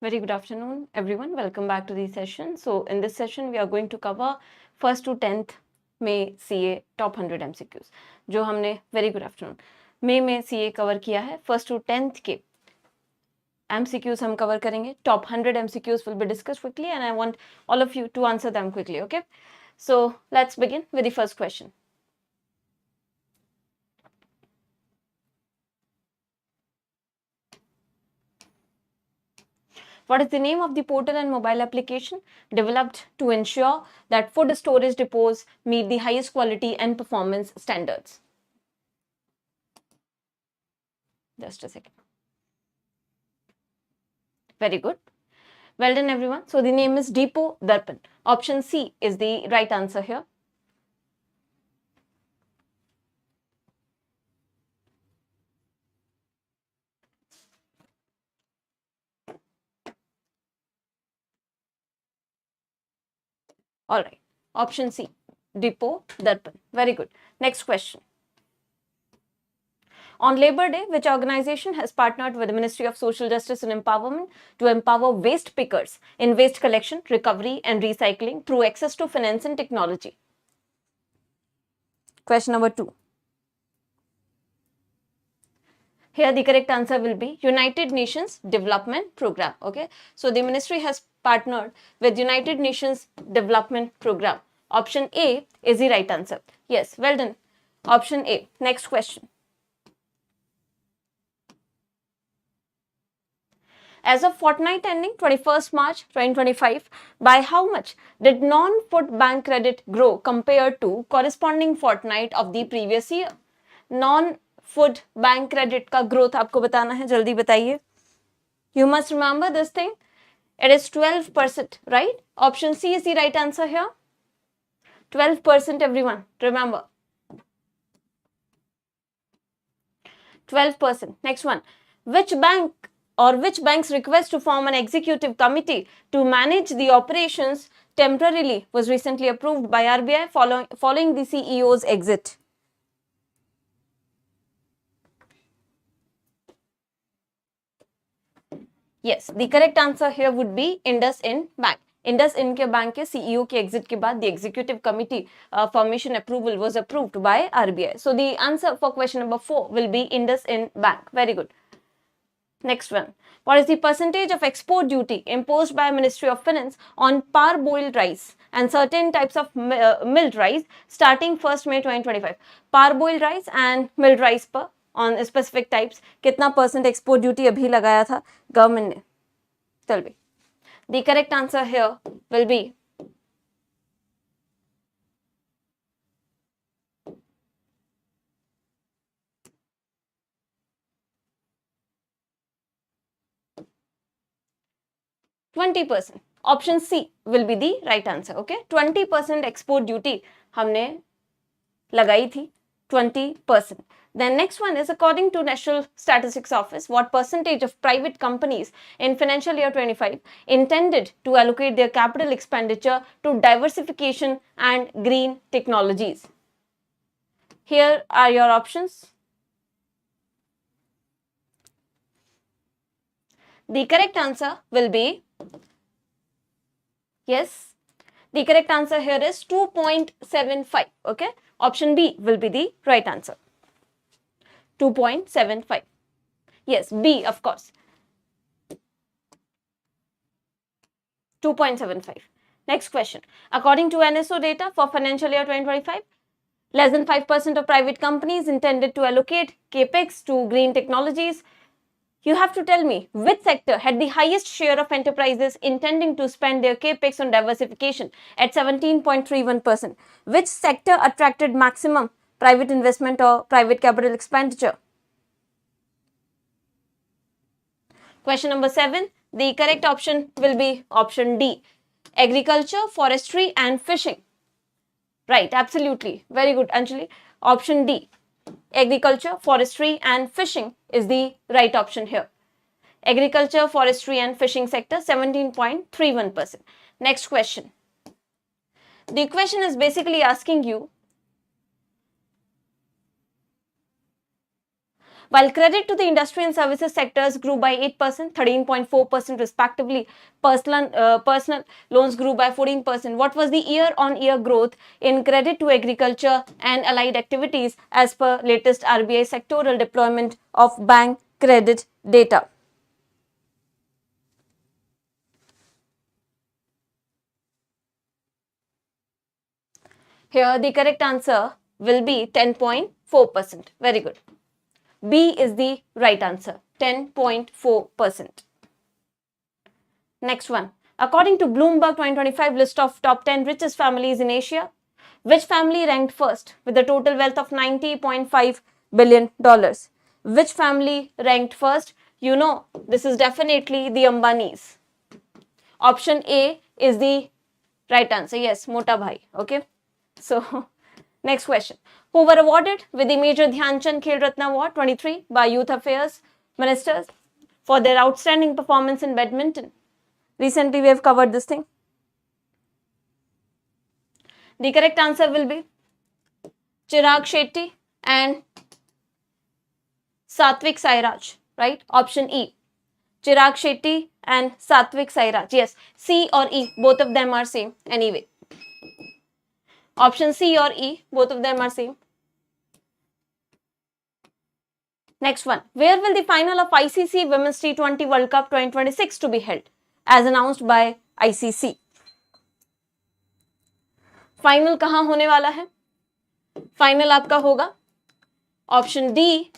Very good afternoon, everyone. Welcome back to the session. So, in this session, we are going to cover 1st to 10th में CA top 100 MCQs. जो हमने very good afternoon मई में CA cover किया है 1st to 10th के MCQs हम cover करेंगे. Top 100 MCQs will be discussed quickly, and I want all of you to answer them quickly. Okay. So let's begin with the first question. What is the name of the portal and mobile application developed to ensure that food storage depots meet the highest quality and performance standards? Just a second. Very good. Well done, everyone. So the name is Depot Darpan. Option C is the right answer here. All right. Option C, Depot Darpan. Very good. Next question. On Labor Day, which organization has partnered with the Ministry of Social Justice and Empowerment to empower waste pickers in waste collection, recovery and recycling through access to finance and technology? Question number 2. Here the correct answer will be United Nations Development Program. Okay. So the ministry has partnered with United Nations Development Program. Option A is the right answer. Yes, well done. Option A. Next question. As of fortnight ending 21st March 2025, by how much did non-food bank credit grow compared to corresponding fortnight of the previous year? Non-food bank credit का growth आपको बताना है, जल्दी बताइए. You must remember this thing. It is 12%, right? Option C is the right answer here. 12%, everyone. Remember. 12%. Next one. Which bank or which bank's request to form an executive committee to manage the operations temporarily was recently approved by RBI following the CEO's exit? Yes, the correct answer here would be IndusInd Bank. IndusInd के bank के CEO के exit के बाद the executive committee formation approval was approved by RBI. So the answer for question number 4 will be IndusInd Bank. Very good. Next one. What is the percentage of export duty imposed by Ministry of Finance on parboiled rice and certain types of milled rice starting 1st May 2025? Parboiled rice and milled rice पर on specific types कितना % export duty अभी लगाया था government ने? Tell me. The correct answer here will be %20%. Option C will be the right answer. Okay, 20% export duty हमने लगाई थी 20%. Then next one is, according to National Statistics Office, what percentage of private companies in financial year 25 intended to allocate their capital expenditure to diversification and green technologies? Here are your options. The correct answer will be, yes, the correct answer here is 2.75. Okay, option B will be the right answer. 2.75. Yes, B, of course. 2.75. Next question. According to NSO data for financial year 2025, less than 5% of private companies intended to allocate capex to green technologies. You have to tell me which sector had the highest share of enterprises intending to spend their capex on diversification at 17.31%. Which sector attracted maximum private investment or private capital expenditure? Question number 7. The correct option will be option D. Agriculture, forestry and fishing. Right, absolutely. Very good, Anjali. Option D. Agriculture, forestry and fishing is the right option here. Agriculture, forestry and fishing sector 17.31%. Next question. The question is basically asking you, While credit to the industry and services sectors grew by 8%, 13.4% respectively, personal loans grew by 14%. What was the year-on-year growth in credit to agriculture and allied activities as per latest RBI sectoral deployment of bank credit data? Here the correct answer will be 10.4%. Very good. B is the right answer, 10.4%. Next one. According to Bloomberg 2025 list of top 10 richest families in Asia, which family ranked first with a total wealth of $90.5 billion? Which family ranked first? You know, this is definitely the Ambanis. Option A is the right answer. Yes, Mota Bhai. Okay. So, next question. Who were awarded with the Major Dhyan Chand Khel Ratna Award 23 by Youth Affairs Ministers for their outstanding performance in badminton? Recently, we have covered this thing. The correct answer will be Chirag Shetty and Satvik Sairaj, right? Option E. Chirag Shetty and Satvik Sairaj. Yes, C or E, both of them are same anyway. Option C or E, both of them are same. Next one. Where will the final of ICC Women's T20 World Cup 2026 to be held? As announced by ICC. Final कहां होने वाला है? Final आपका होगा option D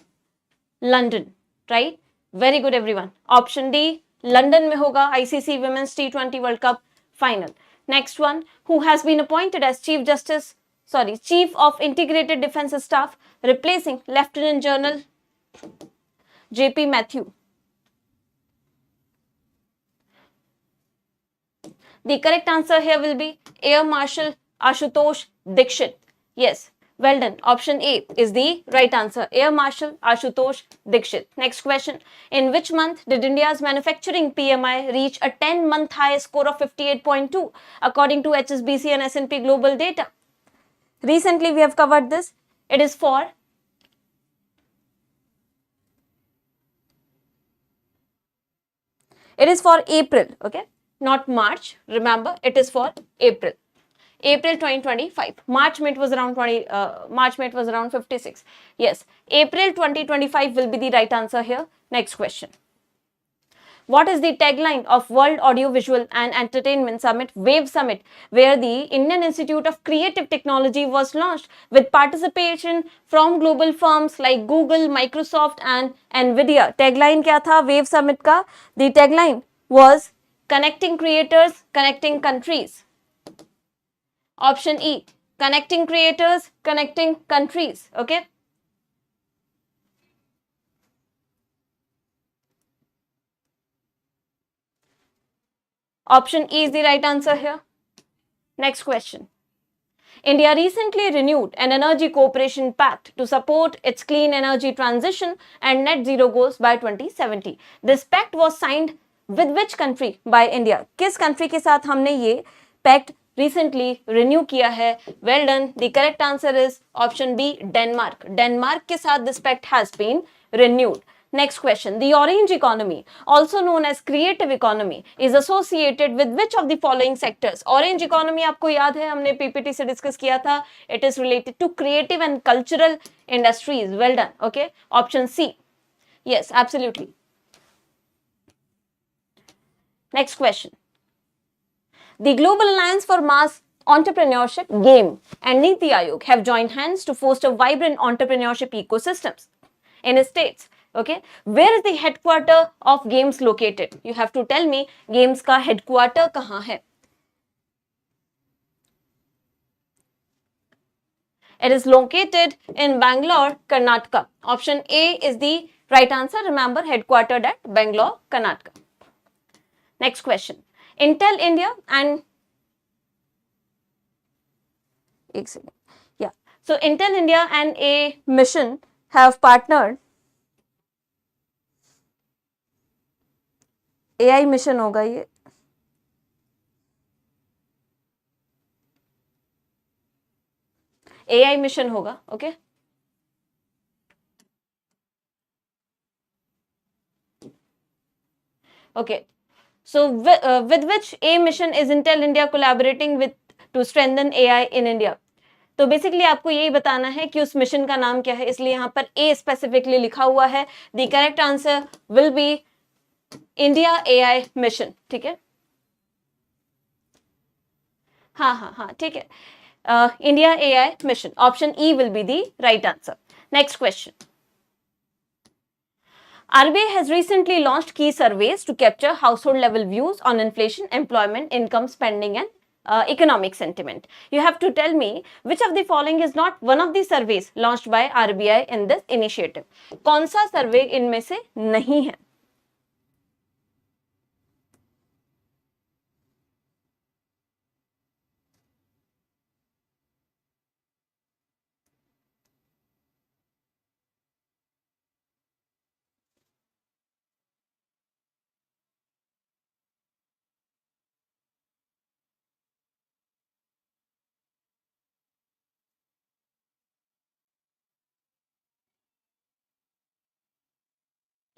London, right? Very good everyone. Option D London में होगा ICC Women's T20 World Cup final. Next one, who has been appointed as Chief of Integrated Defense Staff, replacing Lieutenant General J.P. Mathew. The correct answer here will be Air Marshal Ashutosh Dikshit. Yes, well done. Option A is the right answer. Air Marshal Ashutosh Dikshit. Next question. In which month did India's manufacturing PMI reach a 10-month high score of 58.2 according to HSBC and S&P Global data? Recently, we have covered this. It is for April, okay? Not March. Remember, it is for April. April 2025. March it was around 56. Yes, April 2025 will be the right answer here. Next question. What is the tagline of World Audiovisual and Entertainment Summit, WAVE Summit, where the Indian Institute of Creative Technology was launched with participation from global firms like Google, Microsoft and Nvidia? Tagline क्या था WAVE Summit का? The tagline was Connecting Creators, Connecting Countries. Option E, Connecting Creators, Connecting Countries. Okay. Option E is the right answer here. Next question. India recently renewed an energy cooperation pact to support its clean energy transition and net zero goals by 2070. This pact was signed with which country by India? किस country के साथ हमने ये pact recently renew किया है? Well done. The correct answer is option B, Denmark. Denmark के साथ this pact has been renewed. Next question. The orange economy, also known as creative economy, is associated with which of the following sectors? Orange economy आपको याद है, हमने PPT से discuss किया था. It is related to creative and cultural industries. Well done. Okay. Option C. Yes, absolutely. Next question. The Global Alliance for Mass Entrepreneurship, GAME, and Niti Aayog have joined hands to foster vibrant entrepreneurship ecosystems in states. Okay, where is the headquarter of GAMES located? You have to tell me GAMES का headquarter कहाँ है? It is located in Bangalore, Karnataka. Option A is the right answer. Remember, headquartered at Bangalore, Karnataka. Next question. Intel India and So Intel India and a mission have partnered. AI mission होगा ये. AI mission होगा, okay? Okay. So with which A mission is Intel India collaborating with to strengthen AI in India? तो basically आपको यही बताना है कि उस मिशन का नाम क्या है, इसलिए यहाँ पर ए स्पेसिफिकली लिखा हुआ है. The correct answer will be India AI mission. ठीक है, हाँ हाँ हाँ ठीक है, India AI mission. Option E will be the right answer. Next question. RBI has recently launched key surveys to capture household level views on inflation, employment, income, spending and economic sentiment. You have to tell me which of the following is not one of the surveys launched by RBI in this initiative. कौन सा सर्वे इनमें से नहीं है?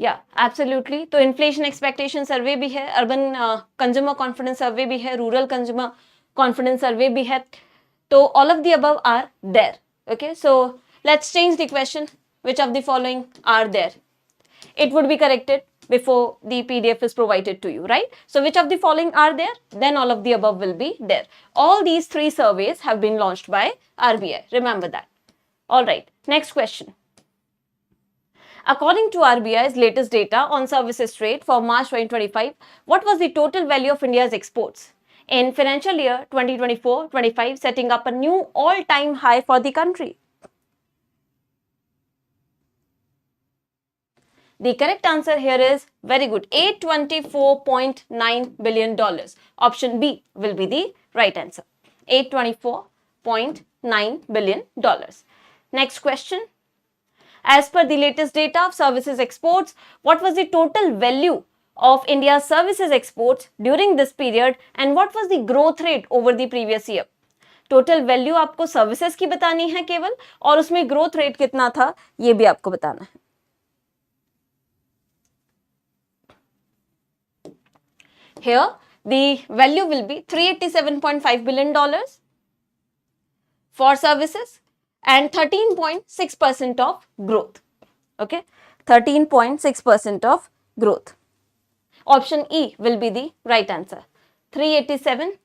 या absolutely. तो inflation expectation सर्वे भी है, अर्बन कंज्यूमर कॉन्फिडेंस सर्वे भी है, रूरल कंज्यूमर कॉन्फिडेंस सर्वे भी है. तो all of the above are there. Okay, so let's change the question. Which of the following are there? It would be corrected before the PDF is provided to you, right? So which of the following are there? Then all of the above will be there. All these three surveys have been launched by RBI. Remember that. All right. Next question. According to RBI's latest data on services trade for March 2025, what was the total value of India's exports in financial year 2024-25, setting up a new all-time high for the country? The correct answer here is very good, $824.9 billion. Option B will be the right answer. $824.9 billion. Next question. As per the latest data of services exports, what was the total value of India's services exports during this period and what was the growth rate over the previous year? Total value आपको services की बतानी है केवल, और उसमें growth rate कितना था ये भी आपको बताना है. Here, the value will be $387.5 billion for services and 13.6% of growth. Okay, 13.6% of growth. Option E will be the right answer. 387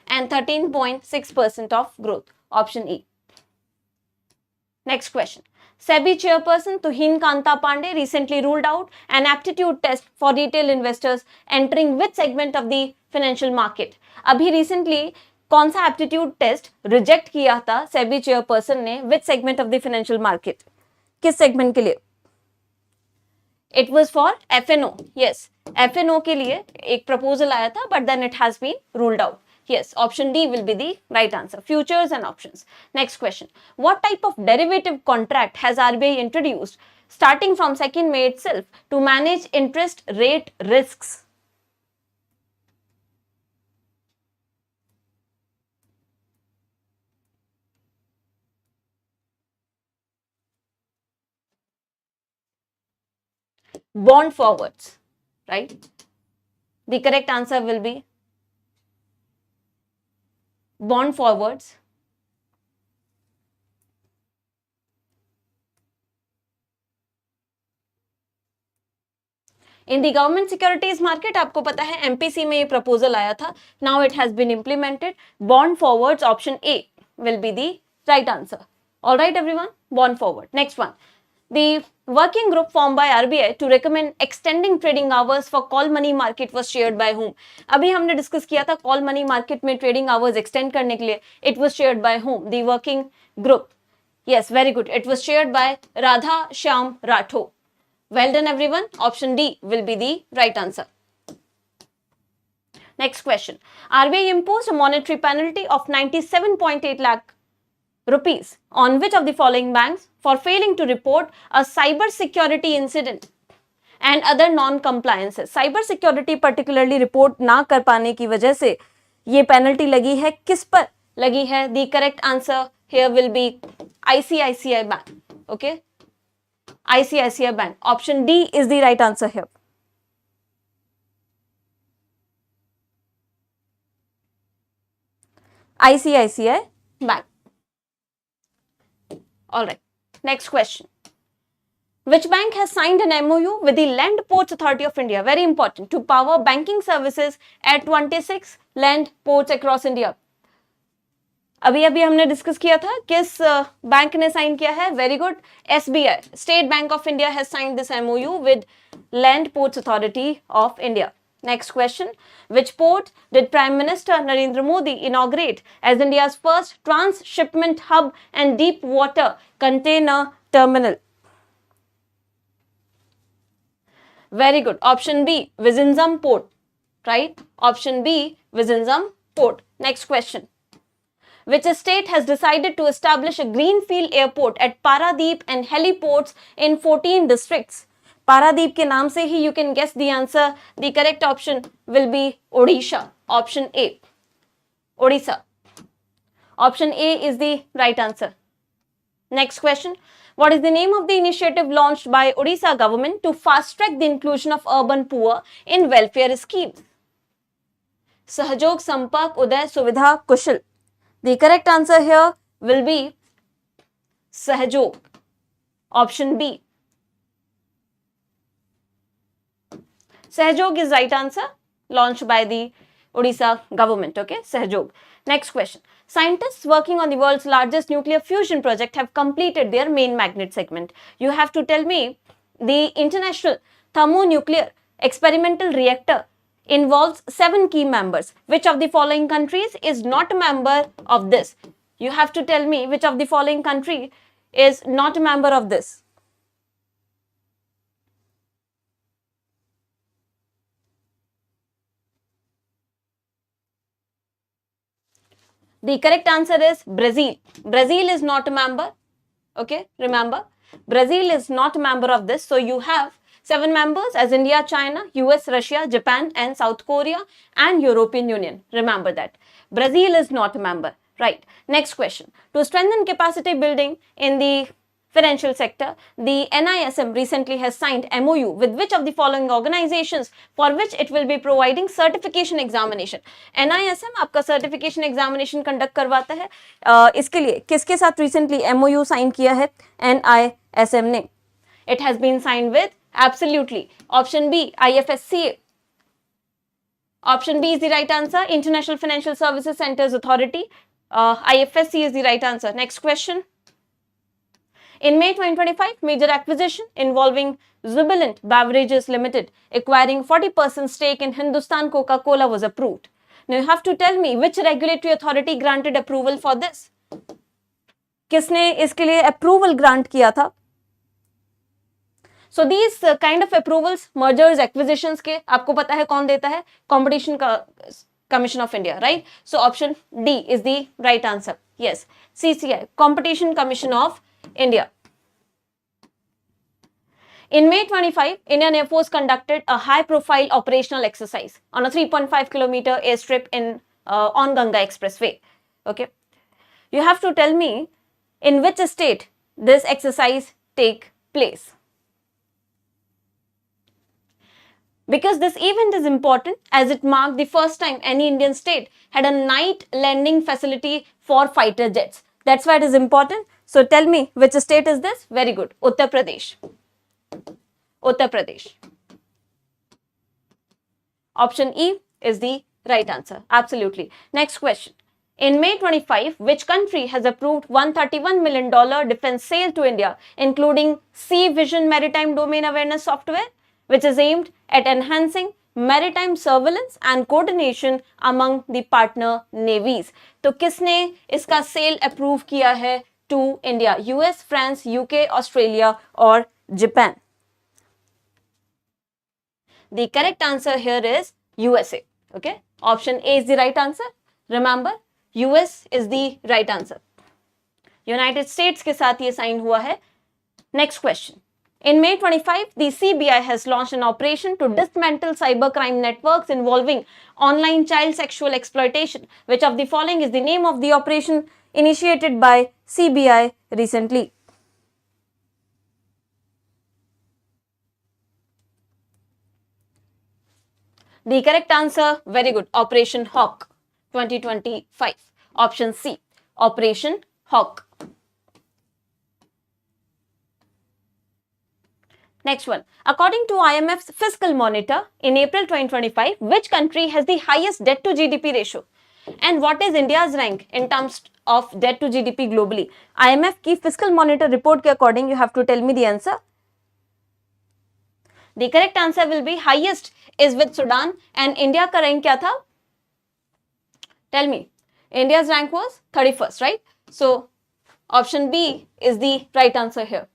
and 13.6% of growth. Option E. Next question. SEBI chairperson Tuhin Kanta Pandey recently ruled out an aptitude test for retail investors entering which segment of the financial market? अभी recently कौन सा aptitude test reject किया था SEBI chairperson ने which segment of the financial market? किस segment के लिए? It was for FNO. Yes, FNO के लिए एक proposal आया था, but then it has been ruled out. Yes, option D will be the right answer. Futures and options. Next question. What type of derivative contract has RBI introduced starting from 2nd May itself to manage interest rate risks? Bond forwards, right? The correct answer will be bond forwards. In the government securities market, आपको पता है MPC में ये proposal आया था. Now it has been implemented. Bond forwards, option A will be the right answer. All right, everyone. Bond forward. Next one. The working group formed by RBI to recommend extending trading hours for call money market was chaired by whom? अभी हमने discuss किया था call money market में trading hours extend करने के लिए. It was chaired by whom? The working group. Yes, very good. It was chaired by Radha Shyam Rathore. Well done, everyone. Option D will be the right answer. Next question. RBI imposed a monetary penalty of 97.8 lakh rupees on which of the following banks for failing to report a cyber security incident and other non-compliances? Cyber security particularly report ना कर पाने की वजह से ये penalty लगी है. किस पर लगी है? The correct answer here will be ICICI Bank. Okay, ICICI Bank. Option D is the right answer here. ICICI Bank. All right. Next question. Which bank has signed an MOU with the Land Ports Authority of India? Very important. To power banking services at 26 land ports across India. अभी अभी हमने discuss किया था किस bank ने sign किया है. Very good. SBI, state bank of India, has signed this MOU with land ports authority of India. Next question. Which port did Prime Minister Narendra Modi inaugurate as India's first transshipment hub and deep water container terminal? Very good. Option B, Vizinzam Port. Right? Option B, Vizinzam Port. Next question. Which state has decided to establish a greenfield airport at Paradeep and heliports in 14 districts? Paradeep के नाम से ही you can guess the answer. The correct option will be Odisha. Option A, Odisha. Option A is the right answer. Next question. What is the name of the initiative launched by Odisha government to fast track the inclusion of urban poor in welfare schemes? Sahajog, Sampak, Uday, Suvidha, Kushal. The correct answer here will be Sahajog. Option B. Sahajog is right answer, launched by the Odisha government. Okay, Sahajog. Next question. Scientists working on the world's largest nuclear fusion project have completed their main magnet segment. You have to tell me the International Thermonuclear Experimental Reactor involves 7 key members. Which of the following countries is not a member of this? You have to tell me which of the following country is not a member of this. The correct answer is Brazil. Brazil is not a member. Okay, remember, Brazil is not a member of this. So you have 7 members as India, China, US, Russia, Japan and South Korea and European Union. Remember that. Brazil is not a member. Right. Next question. To strengthen capacity building in the financial sector, the NISM recently has signed MOU with which of the following organizations for which it will be providing certification examination? NISM आपका certification examination conduct करवाता है. इसके लिए किसके साथ recently MOU sign किया है NISM ने? It has been signed with absolutely option B, IFSCA. Option B is the right answer, International Financial Services Centers Authority. IFSC is the right answer. Next question. In May 2025, major acquisition involving Jubilant Beverages Limited acquiring 40% stake in Hindustan Coca-Cola was approved. Now you have to tell me which regulatory authority granted approval for this. किसने इसके लिए approval grant किया था? So these kind of approvals, mergers, acquisitions के आपको पता है कौन देता है? Competition Commission of India, right? So option D is the right answer. Yes, CCI, Competition Commission of India. In May 25, Indian Air Force conducted a high-profile operational exercise on a 3.5-kilometer airstrip on Ganga Expressway. Okay, you have to tell me in which state this exercise take place. Because this event is important as it marked the first time any Indian state had a night landing facility for fighter jets. That's why it is important. So tell me which state is this? Very good. Uttar Pradesh. Uttar Pradesh. Option E is the right answer. Absolutely. Next question. In May 25, which country has approved $131 million defense sale to India, including Sea Vision Maritime Domain Awareness Software, which is aimed at enhancing maritime surveillance and coordination among the partner navies? तो किसने इसका cell approve किया है to India? US, France, UK, Australia or Japan? The correct answer here is USA. Okay, option A is the right answer. Remember, US is the right answer. United States के साथ ये sign हुआ है. Next question. In May 25, the CBI has launched an operation to dismantle cybercrime networks involving online child sexual exploitation. Which of the following is the name of the operation initiated by CBI recently? The correct answer, very good, Operation Hawk 2025. Option C, Operation Hawk. Next one. According to IMF's Fiscal Monitor, in April 2025, which country has the highest debt to GDP ratio? And what is India's rank in terms of debt to GDP globally? IMF की Fiscal Monitor report के according you have to tell me the answer. The correct answer will be highest is with Sudan and India का rank क्या था? Tell me. India's rank was 31st, right? So option B is the right answer here.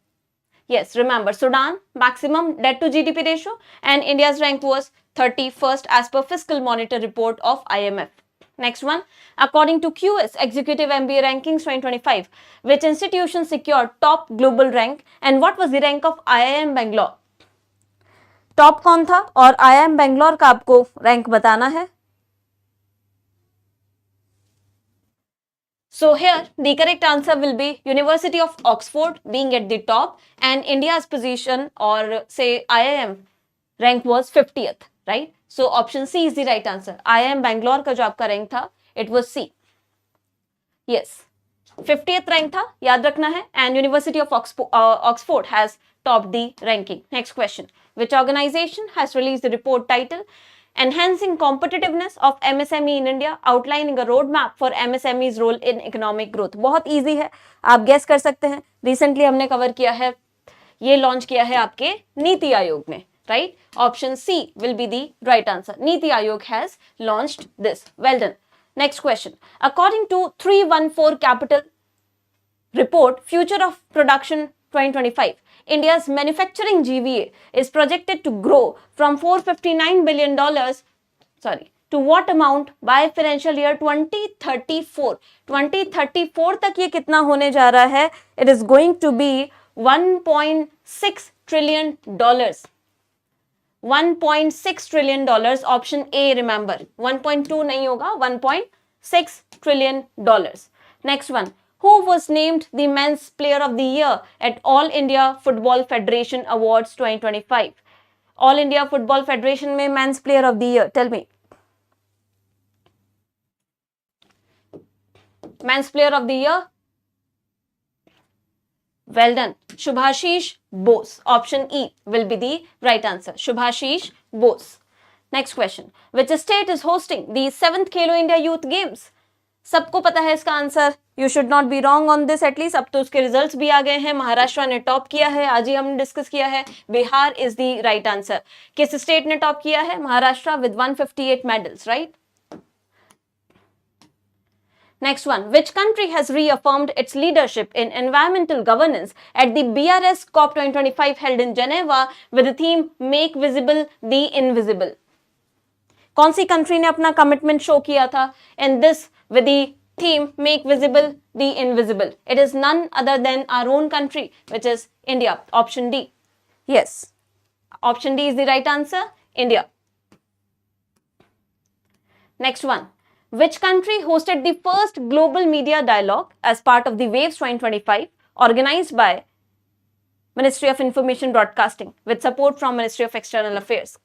Yes, remember Sudan maximum debt to GDP ratio and India's rank was 31st as per Fiscal Monitor report of IMF. Next one, according to QS Executive MBA Rankings 2025, which institution secured top global rank and what was the rank of IIM Bangalore? Top कौन था और IIM Bangalore का आपको rank बताना है. So here the correct answer will be University of Oxford being at the top and India's position or say IIM rank was 50th, right? So option C is the right answer. IIM Bangalore का जो आपका rank था it was C. Yes, 50th rank था, याद रखना है. And University of Oxford has topped the ranking. Next question. Which organization has released the report titled Enhancing Competitiveness of MSME in India, outlining a roadmap for MSME's role in economic growth? बहुत easy है, आप guess कर सकते हैं. Recently हमने cover किया है, ये launch किया है आपके नीति आयोग में, right? Option C will be the right answer. NITI Aayog has launched this. Well done. Next question. According to 314 Capital report, Future of Production 2025, India's manufacturing GVA is projected to grow from $459 billion, to what amount by financial year 2034? 2034 तक ये कितना होने जा रहा है? It is going to be $1.6 trillion. $1.6 trillion. Option A, remember. 1.2 नहीं होगा, $1.6 trillion. Next one. Who was named the Men's Player of the Year at All India Football Federation Awards 2025? All India Football Federation में Men's Player of the Year. Tell me. Men's Player of the Year? Well done. Shubhashish Bose. Option E will be the right answer. Shubhashish Bose. Next question. Which state is hosting the 7th Khelo India Youth Games? सबको पता है इसका answer. You should not be wrong on this at least. अब तो उसके results भी आ गए हैं. महाराष्ट्र ने टॉप किया है, आज ही हमने डिस्कस किया है. Bihar is the right answer. किस स्टेट ने टॉप किया है? Maharashtra with 158 medals, right? Next one. Which country has reaffirmed its leadership in environmental governance at the BRS COP 2025 held in Geneva with the theme Make Visible the Invisible? कौन सी country ने अपना commitment show किया था in this with the theme Make Visible the Invisible? It is none other than our own country, which is India. Option D. Yes. Option D is the right answer. India. Next one. Which country hosted the first global media dialogue as part of the Waves 2025 organized by Ministry of Information Broadcasting with support from Ministry of External Affairs?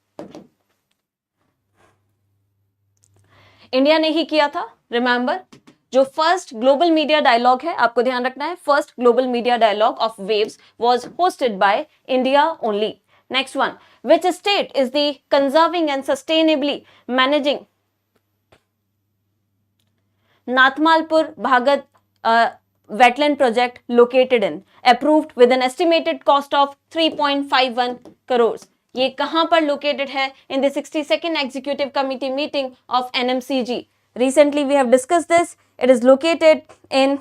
India ने ही किया था. Remember, जो first global media dialogue है, आपको ध्यान रखना है, first global media dialogue of waves was hosted by India only. Next one. Which state is the conserving and sustainably managing Nathmalpur Bhagat wetland project located in, approved with an estimated cost of 3.51 crores? ये कहां पर located है? In the 62nd Executive Committee meeting of NMCG. Recently we have discussed this. It is located in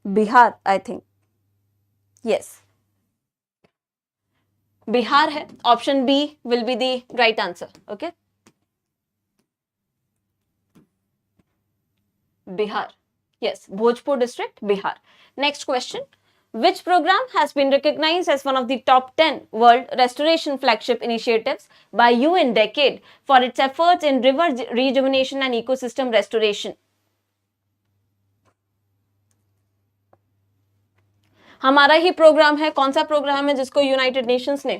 Bihar, I think. Yes. Bihar है. Option B will be the right answer. Okay, Bihar. Yes, Bhojpur district, Bihar. Next question. Which program has been recognized as one of the top 10 world restoration flagship initiatives by UN Decade for its efforts in river rejuvenation and ecosystem restoration? हमारा ही programme है. कौन सा programme है जिसको United Nations ने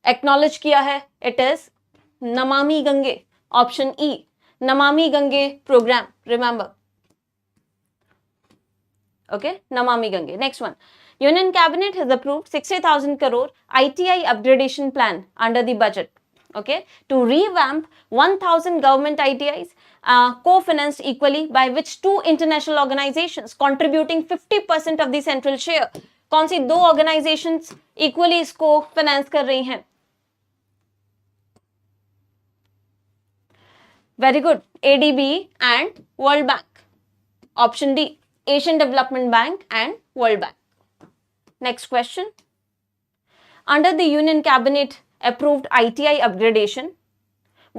acknowledge किया है, it is Namami Gange, option E, Namami Gange program, remember, okay, Namami Gange. Next one, Union Cabinet has approved 60,000 crore ITI upgradation plan under the budget, okay, to revamp 1,000 government ITIs, co-financed equally by which two international organizations contributing 50% of the central share. कौन सी दो organisations equally इसको finance कर रही हैं? Very good, ADB and world bank, option D, Asian Development Bank and World Bank. Next question. Under the Union Cabinet approved ITI upgradation,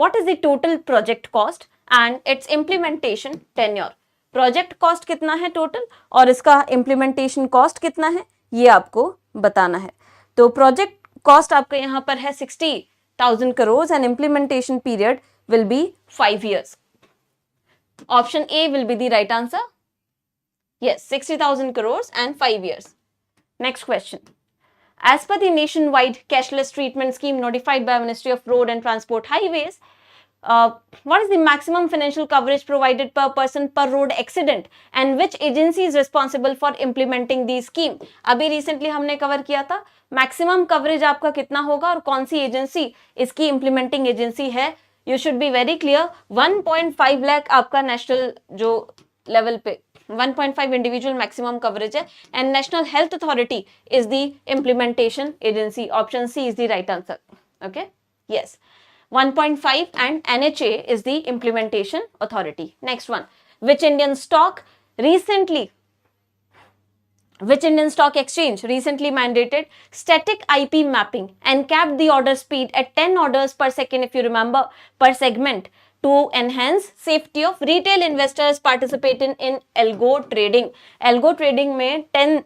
what is the total project cost and its implementation tenure? Project cost कितना है total और इसका implementation cost कितना है, ये आपको बताना है. तो project cost आपका यहाँ पर है 60,000 crores and implementation period will be 5 years. Option A will be the right answer. Yes, 60,000 crores and 5 years. Next question. As per the nationwide cashless treatment scheme notified by Ministry of Road and Transport Highways, what is the maximum financial coverage provided per person per road accident and which agency is responsible for implementing the scheme? अभी recently हमने cover किया था maximum coverage आपका कितना होगा और कौन सी agency इसकी implementing agency है. You should be very clear. 1.5 lakh आपका national जो level पे 1.5 individual maximum coverage है and National Health Authority is the implementation agency. Option C is the right answer. Okay, yes, 1.5 and NHA is the implementation authority. Next one, which Indian stock exchange recently mandated static IP mapping and capped the order speed at 10 orders per second, if you remember, per segment, to enhance safety of retail investors participating in algo trading. Algo trading में 10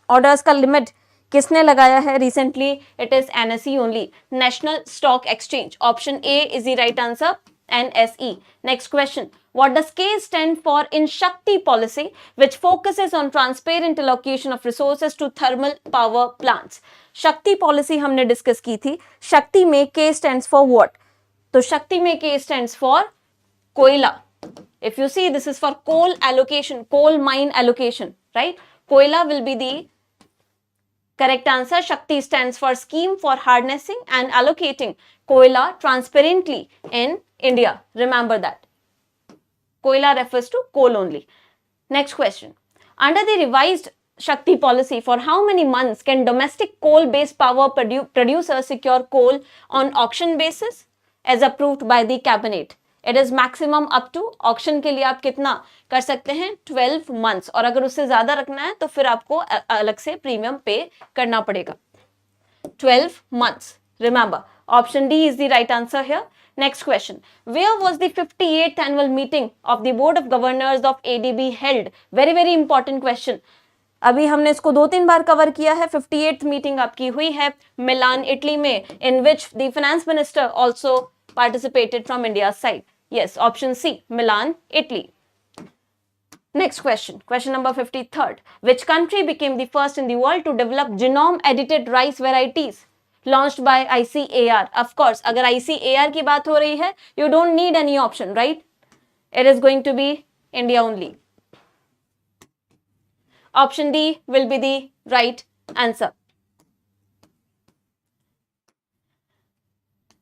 orders का limit किसने लगाया है recently? It is NSE only, National Stock Exchange. Option A is the right answer, NSE. Next question. What does K stand for in Shakti policy, which focuses on transparent allocation of resources to thermal power plants? Shakti policy हमने discuss की थी. Shakti में K stands for what? तो शक्ति में K stands for कोयला. If you see, this is for coal allocation, coal mine allocation, right? Koila will be the correct answer. Shakti stands for scheme for harnessing and allocating koila transparently in India. Remember that. Koila refers to coal only. Next question. Under the revised Shakti policy, for how many months can domestic coal-based power producers secure coal on auction basis? As approved by the cabinet, it is maximum up to auction के लिए आप कितना कर सकते हैं 12 months और अगर उससे ज्यादा रखना है तो फिर आपको अलग से प्रीमियम पे करना पड़ेगा. 12 months, remember, option D is the right answer here. Next question. Where was the 58th annual meeting of the Board of Governors of ADB held? Very very important question. अभी हमने इसको 2-3 बार कवर किया है. 58th meeting आपकी हुई है मिलान, Italy में, in which the finance minister also participated from India's side. Yes, option C, Milan, Italy. Next question, question number 53rd. Which country became the first in the world to develop genome-edited rice varieties launched by ICAR? Of course, अगर ICAR की बात हो रही है, you don't need any option, right? It is going to be India only. Option D will be the right answer.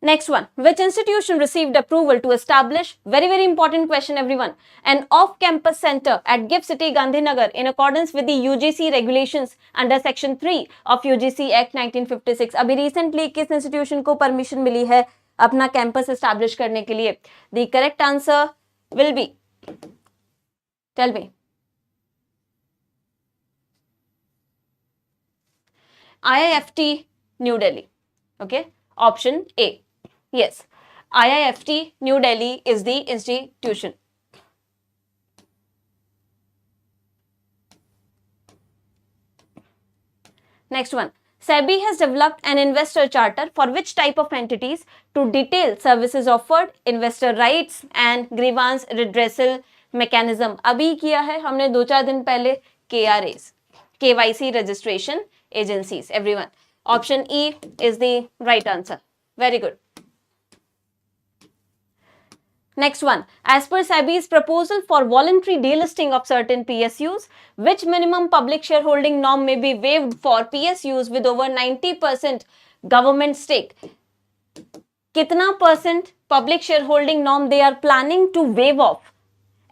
Next one, which institution received approval to establish, very very important question everyone, an off-campus center at GIFT City, Gandhinagar in accordance with the UGC regulations under section 3 of UGC Act 1956. अभी recently किस institution को permission मिली है अपना campus establish करने के लिए? The correct answer will be, tell me, IIFT New Delhi. Okay, option A. Yes, IIFT New Delhi is the institution. Next one, SEBI has developed an investor charter for which type of entities to detail services offered, investor rights and grievance redressal mechanism. अभी किया है हमने 2-4 दिन पहले KRAs, KYC registration agencies, everyone. Option E is the right answer. Very good. Next one. As per SEBI's proposal for voluntary delisting of certain PSUs, which minimum public shareholding norm may be waived for PSUs with over 90% government stake? कितना percent public share holding norm they are planning to waive off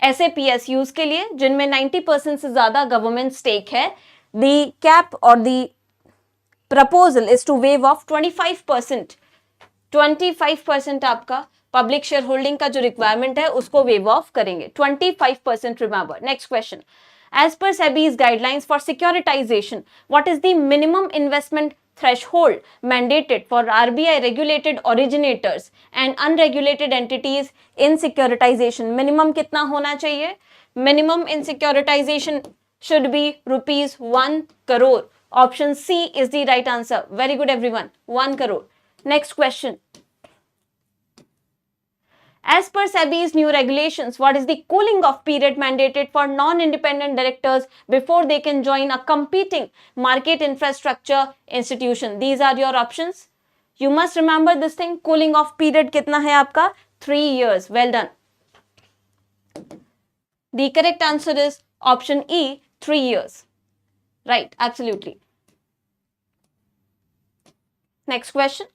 ऐसे PSUs के लिए जिनमें 90% से ज्यादा government stake है? The cap और the proposal is to waive off 25%. 25% आपका पब्लिक शेयर होल्डिंग का जो रिक्वायरमेंट है उसको वेव ऑफ करेंगे. 25%. Remember. Next question. As per SEBI's guidelines for securitization, what is the minimum investment threshold mandated for RBI regulated originators and unregulated entities in securitization? Minimum कितना होना चाहिए? Minimum in securitization should be rupees 1 crore. Option C is the right answer. Very good everyone. 1 crore. Next question. As per SEBI's new regulations, what is the cooling off period mandated for non-independent directors before they can join a competing market infrastructure institution? These are your options. You must remember this thing. Cooling off period कितना है आपका? 3 years. Well done. The correct answer is option E, 3 years. Right, absolutely. Next question.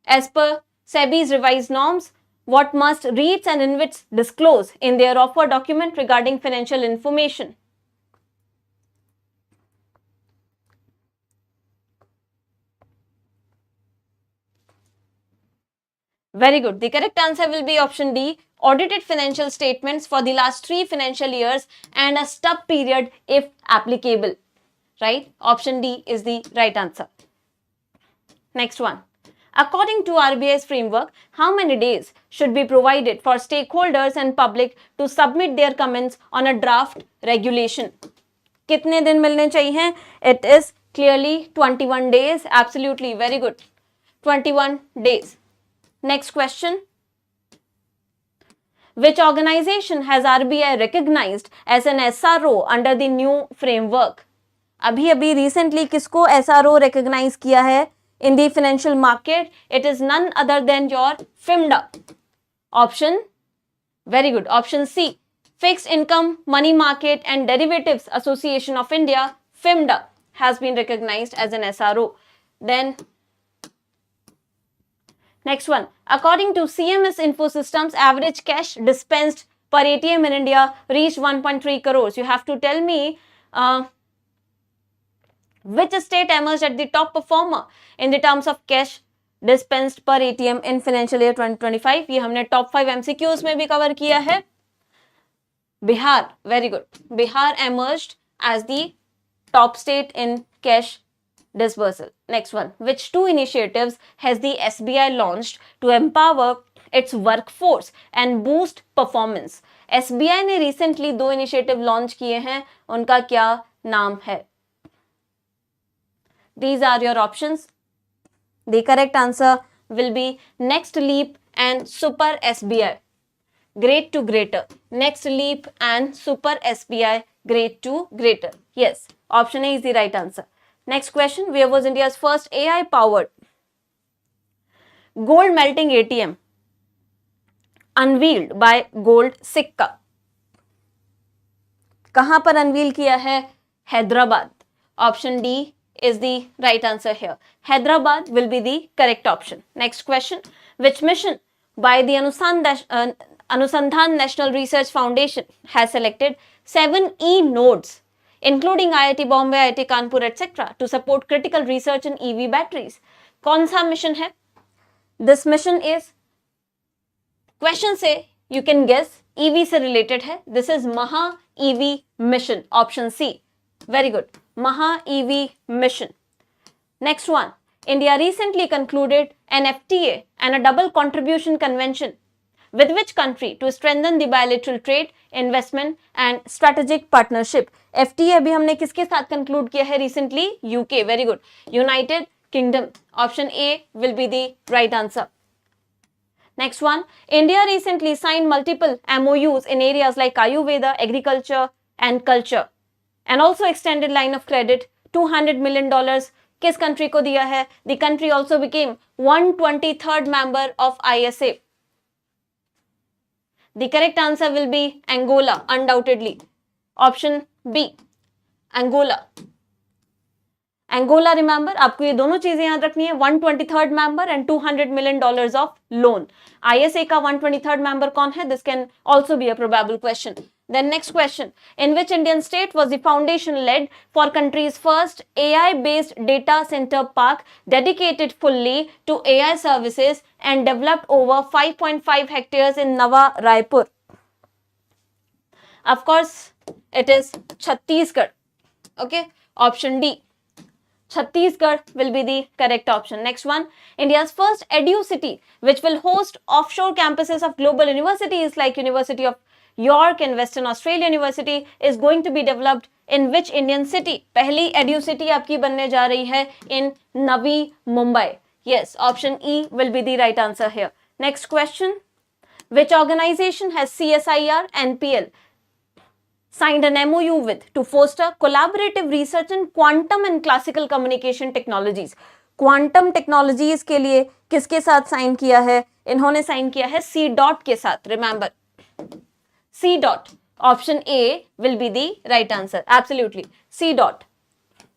As per SEBI's revised norms, what must REITs and InvITs disclose in their offer document regarding financial information? Very good. The correct answer will be option D, audited financial statements for the last 3 financial years and a stub period if applicable. Right? Option D is the right answer. Next one. According to RBI's framework, how many days should be provided for stakeholders and public to submit their comments on a draft regulation? कितने दिन मिलने चाहिए? It is clearly 21 days. Absolutely. Very good. 21 days. Next question. Which organization has RBI recognized as an SRO under the new framework? अभी recently किसको SRO recognize किया है in the financial market? It is none other than your FIMDA. Option, very good. Option C, Fixed Income Money Market and Derivatives Association of India, FIMDA, has been recognized as an SRO. Then next one. According to CMS Infosystems, average cash dispensed per ATM in India reached 1.3 crores. You have to tell me which state emerged as the top performer in the terms of cash dispensed per ATM in financial year 2025. ये हमने top 5 MCQs में भी cover किया है. Bihar, very good. Bihar emerged as the top state in cash dispersal. Next one. Which 2 initiatives has the SBI launched to empower its workforce and boost performance? SBI ने recently 2 initiative launch किए हैं. उनका क्या नाम है? These are your options. The correct answer will be Next Leap and Super SBI. Great to Greater. Next Leap and Super SBI. Great to Greater. Yes, option A is the right answer. Next question. Where was India's first AI-powered gold melting ATM unveiled by Gold Sikka? कहाँ पर unveil किया है? Hyderabad. Option D is the right answer here. Hyderabad will be the correct option. Next question. Which mission by the Anusandhan National Research Foundation has selected 7 E-nodes, including IIT Bombay, IIT Kanpur, etc., to support critical research in EV batteries? कौन सा mission है? This mission is, question से you can guess, EV से related है. This is Maha EV mission. Option C. Very good. Maha EV mission. Next one. India recently concluded an FTA and a double contribution convention with which country to strengthen the bilateral trade, investment and strategic partnership? FTA अभी हमने किसके साथ conclude किया है recently? UK. Very good. United Kingdom. Option A will be the right answer. Next one. India recently signed multiple MOUs in areas like Ayurveda, agriculture and culture, and also extended line of credit $200 million किस country को दिया है? The country also became 123rd member of ISA. The correct answer will be Angola, undoubtedly. Option B, Angola. Angola, remember, आपको ये दोनों चीजें याद रखनी है, 123rd member and $200 million of loan. ISA का 123rd member कौन है? This can also be a probable question. Then next question, in which Indian state was the foundation led for country's first AI-based data center park dedicated fully to AI services and developed over 5.5 hectares in Nava Raipur? Of course, it is Chhattisgarh. Okay, option D. Chhattisgarh will be the correct option. Next one, India's first edu city which will host offshore campuses of global universities like University of York and Western Australia University is going to be developed in which Indian city? पहली edu city आपकी बनने जा रही है in Navi Mumbai. Yes, option E will be the right answer here. Next question, which organization has CSIR NPL signed an MOU with to foster collaborative research in quantum and classical communication technologies? Quantum technologies के लिए किसके साथ sign किया है? इन्होंने sign किया है C dot के साथ. Remember, C dot. Option A will be the right answer. Absolutely. C dot.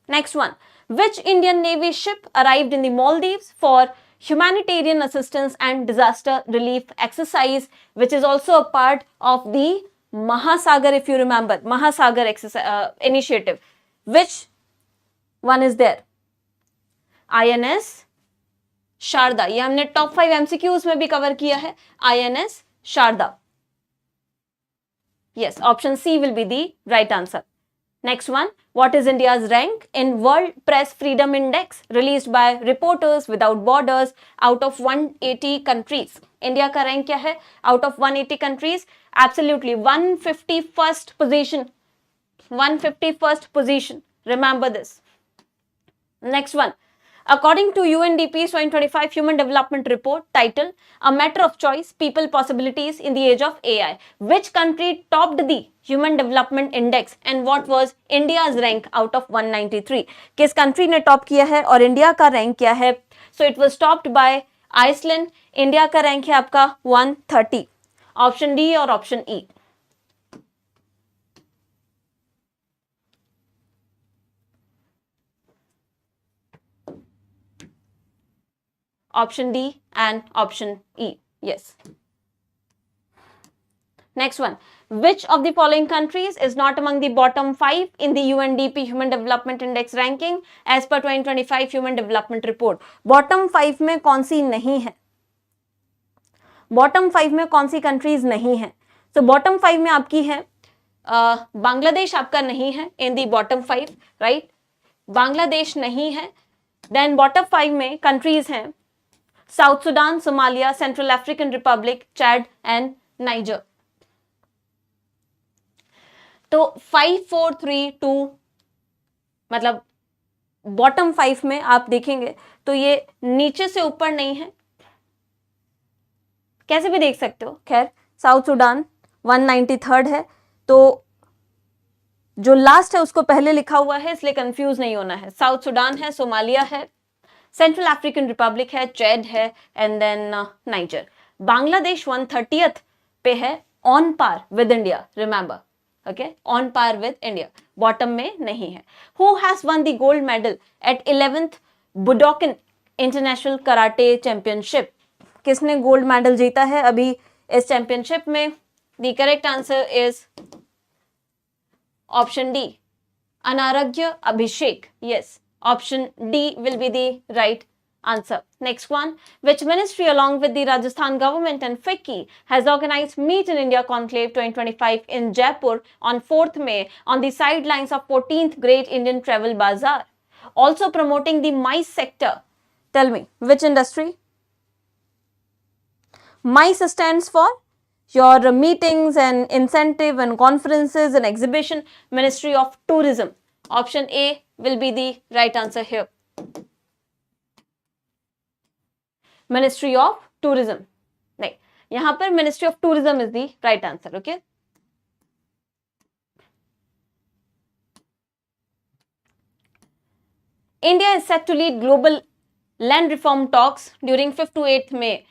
Next one. Which Indian Navy ship arrived in the Maldives for humanitarian assistance and disaster relief exercise, which is also a part of the Mahasagar, if you remember, Mahasagar initiative. Which one is there? INS Sharda. ये हमने top 5 MCQs में भी cover किया है. INS Sharda. Yes, option C will be the right answer. Next one, what is India's rank in World Press Freedom Index released by Reporters Without Borders out of 180 countries? India का rank क्या है out of 180 countries? Absolutely, 151st position. 151st position. Remember this. Next one. According to UNDP's 2025 Human Development Report titled A Matter of Choice, People Possibilities in the Age of AI, which country topped the Human Development Index and what was India's rank out of 193? किस country ने top किया है और India का rank क्या है? So it was topped by Iceland. India का rank है आपका 130. Option D or option E? Option D and option E. Yes. Next one. Which of the following countries is not among the bottom 5 in the UNDP Human Development Index ranking as per 2025 Human Development Report? Bottom 5 में कौन सी नहीं है? Bottom 5 में कौन सी countries नहीं है? So bottom 5 में आपकी है बांग्लादेश आपका नहीं है in the bottom 5, right? Bangladesh नहीं है. Then bottom 5 में countries हैं South Sudan, Somalia, Central African Republic, Chad and Niger. तो 5, 4, 3, 2 मतलब बॉटम 5 में आप देखेंगे तो ये नीचे से ऊपर नहीं है, कैसे भी देख सकते हो. खैर, साउथ सुडान 193rd है, तो जो लास्ट है उसको पहले लिखा हुआ है इसलिए कंफ्यूज नहीं होना है. साउथ सुडान है, सोमालिया है, सेंट्रल अफ्रीकन रिपब्लिक है, चैड है and then Niger. Bangladesh 130th पे है, on par with India. Remember, okay, on par with India, bottom में नहीं है. Who has won the gold medal at 11th Budokan international karate championship? किसने gold medal जीता है अभी इस चैंपियनशिप में? The correct answer is option D, Anargya Abhishek. Yes, option D will be the right answer. Next one, which ministry along with the Rajasthan government and FICCI has organized Meet in India Conclave 2025 in Jaipur on 4th May on the sidelines of 14th Great Indian Travel Bazaar, also promoting the MICE sector? Tell me, which industry? MICE stands for your meetings and incentive and conferences and exhibition. Ministry of Tourism. Option A will be the right answer here. Ministry of Tourism. नहीं, यहां पर Ministry of Tourism is the right answer. Okay. India is set to lead global land reform talks during 5th to 8th May.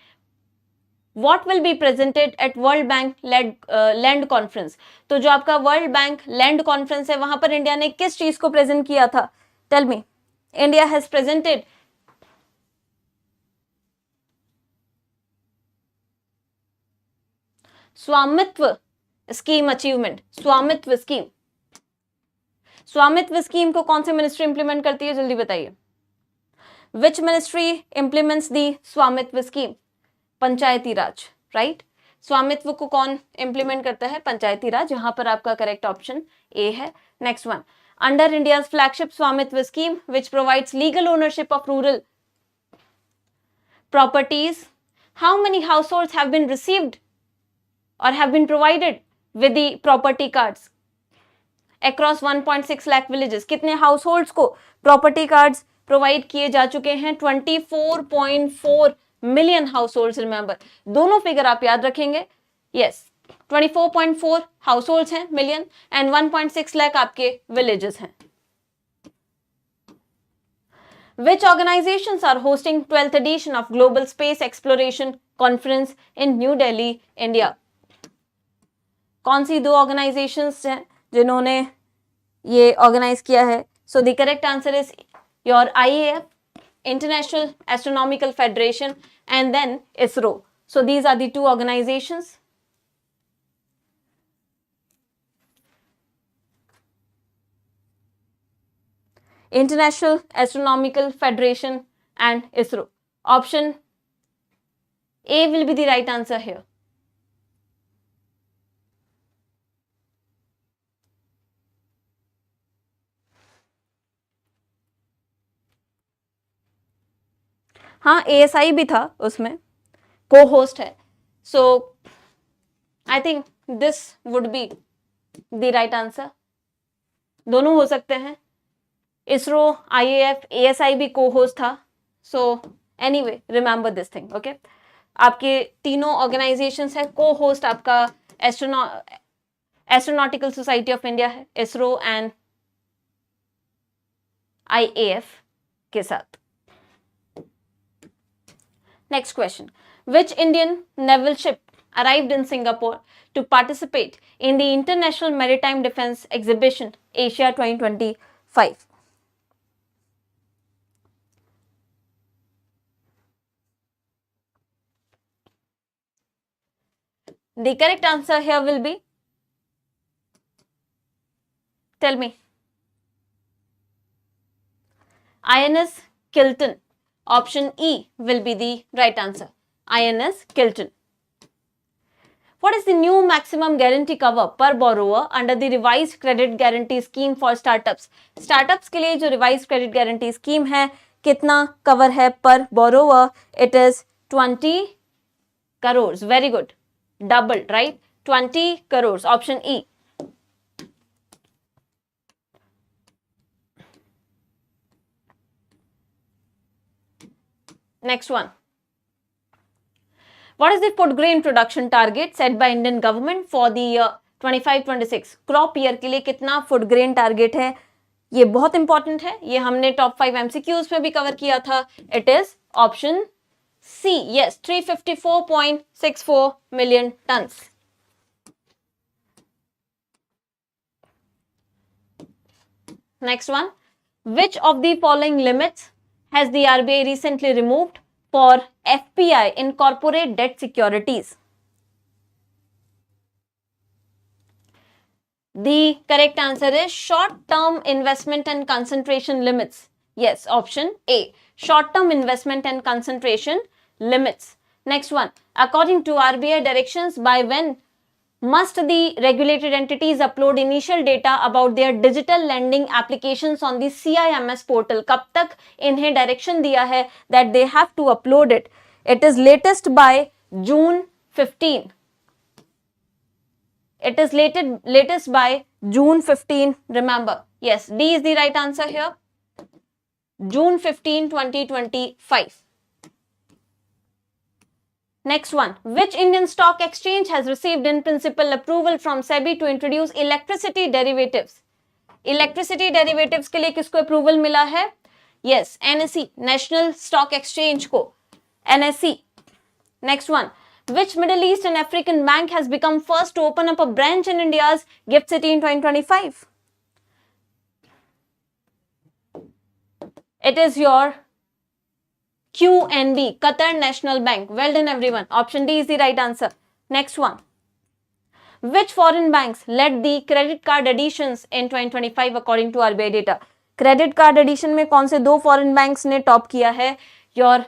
What will be presented at World Bank Land Conference? तो जो आपका world bank land conference है वहां पर India ने किस चीज को प्रेजेंट किया था? Tell me. India has presented Svamitva scheme achievement. Svamitva scheme. Svamitva scheme को कौन सी मिनिस्ट्री इंप्लीमेंट करती है? जल्दी बताइए. विच मिनिस्ट्री इंप्लीमेंट्स दी स्वामित्व स्कीम? पंचायती राज. राइट. स्वामित्व को कौन इंप्लीमेंट करता है? पंचायती राज. यहां पर आपका करेक्ट ऑप्शन ए है. Next one. Under India's flagship Svamitva scheme which provides legal ownership of rural properties, how many households have been received और have been provided with the property cards across 1.6 lakh villages? कितने households को property cards provide किए जा चुके हैं? 24.4 million households. Remember, दोनों figure आप याद रखेंगे. यस, 24.4 हाउस होल्ड्स हैं मिलियन एंड 1.6 लाख आपके विलेजेस हैं. Which organizations are hosting 12th edition of Global Space Exploration Conference in New Delhi, India? कौन सी दो ऑर्गेनाइजेशंस हैं जिन्होंने ये ऑर्गेनाइज किया है? So the correct answer is your IAF, International Astronomical Federation, and then ISRO. So these are the two organizations. International Astronomical Federation and ISRO. Option A will be the right answer here. हाँ, ASI भी था उसमें, को host है. So I think this would be the right answer. दोनों हो सकते हैं. ISRO, IAF, ASI भी को होस्ट था. So anyway, remember this thing. Okay, आपके तीनों ऑर्गेनाइजेशंस है. को होस्ट आपका एस्ट्रोनॉटिकल सोसाइटी ऑफ इंडिया है, ISRO एंड IAF के साथ. Next question. Which Indian naval ship arrived in Singapore to participate in the International Maritime Defense Exhibition Asia 2025? The correct answer here will be, tell me, INS Kilton. Option E will be the right answer. INS Kilton. What is the new maximum guarantee cover per borrower under the revised credit guarantee scheme for startups? Startups के लिए जो revised credit guarantee scheme है, कितना cover है per borrower? It is 20 crores. Very good. Doubled, right? 20 crores. Option E. Next one. What is the food grain production target set by Indian government for the year 25-26? Crop year के लिए कितना food grain target है? ये बहुत important है. ये हमने top 5 MCQs में भी कवर किया था. It is option C. Yes, 354.64 million tons. Next one. Which of the following limits has the RBI recently removed for FPI in corporate debt securities? The correct answer is short-term investment and concentration limits. Yes, option A. Short-term investment and concentration limits. Next one. According to RBI directions, by when must the regulated entities upload initial data about their digital lending applications on the CIMS portal? कब तक इन्हें direction दिया है that they have to upload it? It is latest by June 15. It is latest by June 15. Remember, yes, D is the right answer here. June 15, 2025. Next one. Which Indian stock exchange has received in principle approval from SEBI to introduce electricity derivatives? Electricity derivatives के लिए किसको approval मिला है? Yes, NSE, National Stock Exchange को NSE. Next one. Which Middle East and African bank has become first to open up a branch in India's GIFT City in 2025? It is your QNB, Qatar National Bank. Well done, everyone. Option D is the right answer. Next one. Which foreign banks led the credit card additions in 2025 according to RBI data? Credit card addition में कौन से दो foreign banks ने top किया है? Your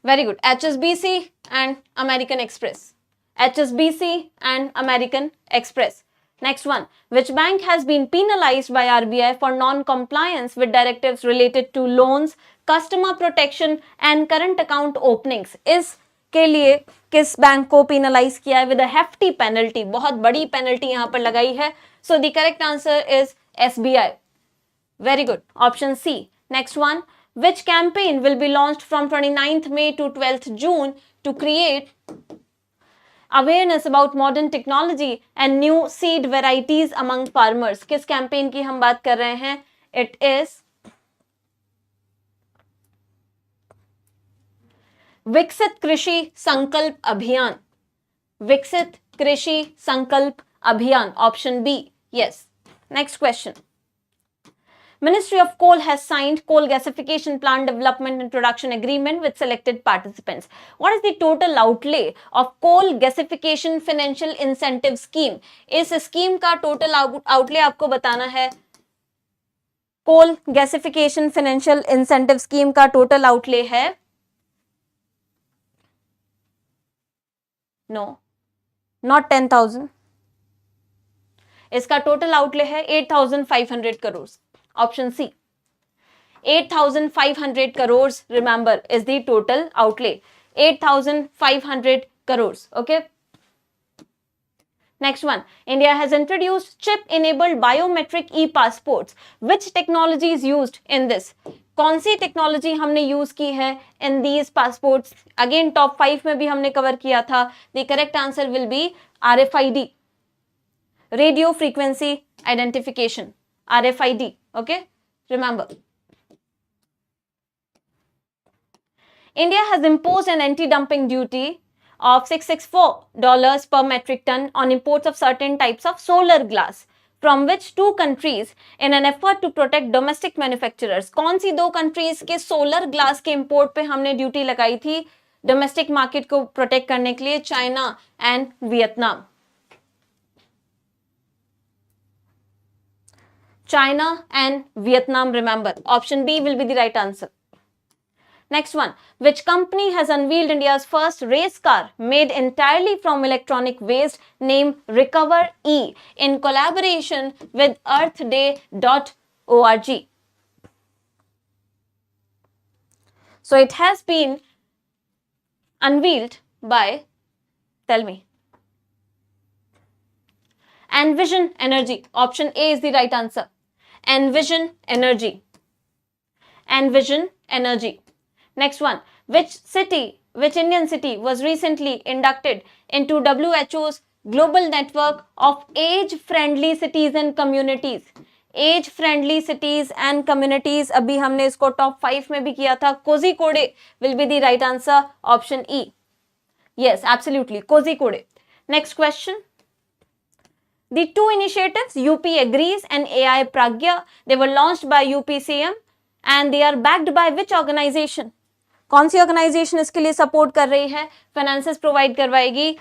very good, HSBC and American Express. HSBC and American Express. Next one. Which bank has been penalized by RBI for non-compliance with directives related to loans, customer protection and current account openings? इसके लिए किस bank को penalize किया है with a hefty penalty? बहुत बड़ी penalty यहाँ पर लगाई है. So the correct answer is SBI. Very good. Option C. Next one. Which campaign will be launched from 29th May to 12th June to create awareness about modern technology and new seed varieties among farmers? किस campaign की हम बात कर रहे हैं? It is विकसित कृषि संकल्प अभियान. विकसित कृषि संकल्प अभियान. Option B. Yes. Next question. Ministry of Coal has signed coal gasification plant development and production agreement with selected participants. What is the total outlay of coal gasification financial incentive scheme? इस स्कीम का total outlay आपको बताना है. Coal gasification financial incentive scheme का total outlay है no not 10,000. इसका total outlay है 8,500 crore. Option C. 8,500 crores, remember, is the total outlay. 8,500 crores. Okay. Next one. India has introduced chip-enabled biometric e-passports. Which technology is used in this? कौन सी technology हमने use की है in these passports? Again top 5 में भी हमने cover किया था. The correct answer will be RFID, radio frequency identification. RFID. Okay, remember. India has imposed an anti-dumping duty of $664 per metric ton on imports of certain types of solar glass from which two countries in an effort to protect domestic manufacturers. कौन सी दो countries के solar glass के import पे हमने duty लगाई थी domestic market को protect करने के लिए? China and Vietnam. China and Vietnam, remember. Option B will be the right answer. Next one. Which company has unveiled India's first race car made entirely from electronic waste named Recover E in collaboration with earthday.org? So it has been unveiled by, tell me, Envision Energy. Option A is the right answer. Envision Energy. Envision Energy. Next one. Which Indian city was recently inducted into WHO's Global Network of Age-Friendly Cities and Communities? Age-Friendly Cities and Communities. अभी हमने इसको top 5 में भी किया था. Kozhikode will be the right answer. Option E. Yes, absolutely. Kozhikode. Next question. The two initiatives, UP Agrees and AI Pragya, they were launched by UPCM and they are backed by which organization? कौन सी organization इसके लिए support कर रही है, finances provide करवाएगी?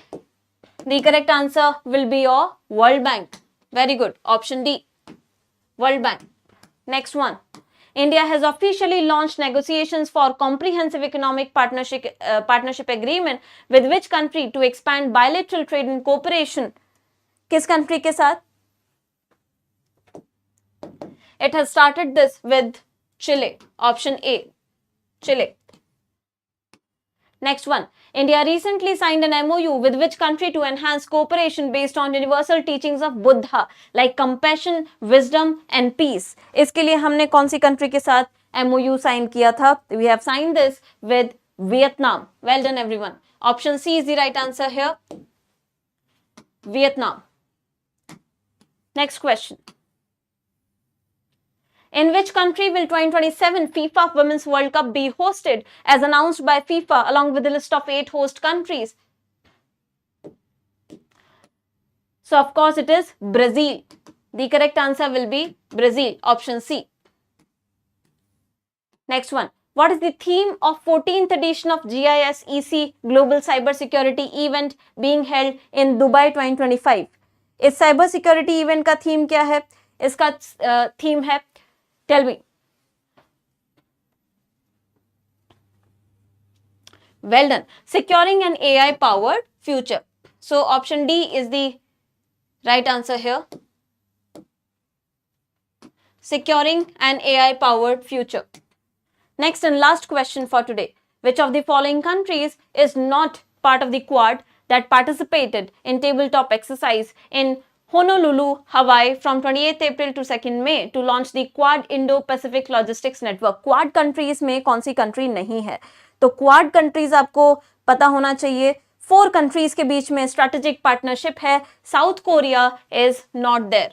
The correct answer will be your World Bank. Very good. Option D. World Bank. Next one. India has officially launched negotiations for comprehensive economic partnership agreement with which country to expand bilateral trade and cooperation? किस country के साथ? It has started this with Chile. Option A. Chile. Next one. India recently signed an MOU with which country to enhance cooperation based on universal teachings of Buddha like compassion, wisdom and peace. इसके लिए हमने कौन सी country के साथ MOU sign किया था? We have signed this with Vietnam. Well done, everyone. Option C is the right answer here. Vietnam. Next question. In which country will 2027 FIFA Women's World Cup be hosted, as announced by FIFA along with a list of 8 host countries? So of course it is Brazil. The correct answer will be Brazil, option C. Next one. What is the theme of 14th edition of GISEC Global Cybersecurity Event being held in Dubai 2025? इस cyber security event का theme क्या है? इसका theme है, tell me. Well done. Securing an AI powered future. So option D is the right answer here. Securing an AI powered future. Next and last question for today. Which of the following countries is not part of the Quad that participated in tabletop exercise in Honolulu, Hawaii from 28th April to 2nd May to launch the Quad Indo-Pacific Logistics Network? Quad countries में कौन सी country नहीं है? तो Quad countries आपको पता होना चाहिए. 4 countries के बीच में strategic partnership है. South Korea is not there.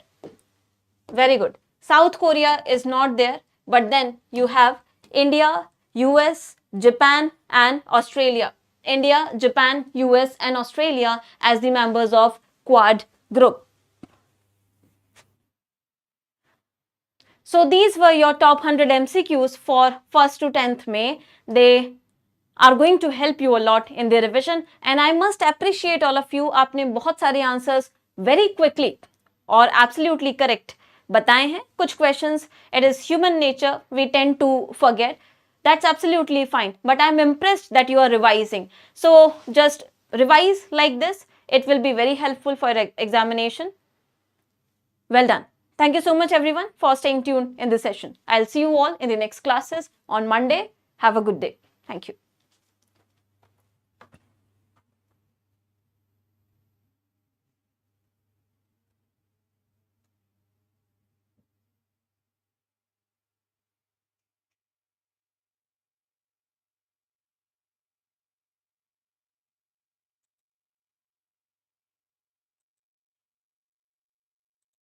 Very good. South Korea is not there, but then you have India, US, Japan and Australia. India, Japan, US and Australia as the members of Quad group. So these were your top 100 MCQs for 1st to 10th May. They are going to help you a lot in the revision and I must appreciate all of you. आपने बहुत सारे answers very quickly और absolutely correct बताए हैं. कुछ questions, it is human nature, we tend to forget. That's absolutely fine, but I'm impressed that you are revising. So just revise like this. It will be very helpful for examination. Well done. Thank you so much everyone for staying tuned in this session. I'll see you all in the next classes on Monday. Have a good day. Thank you.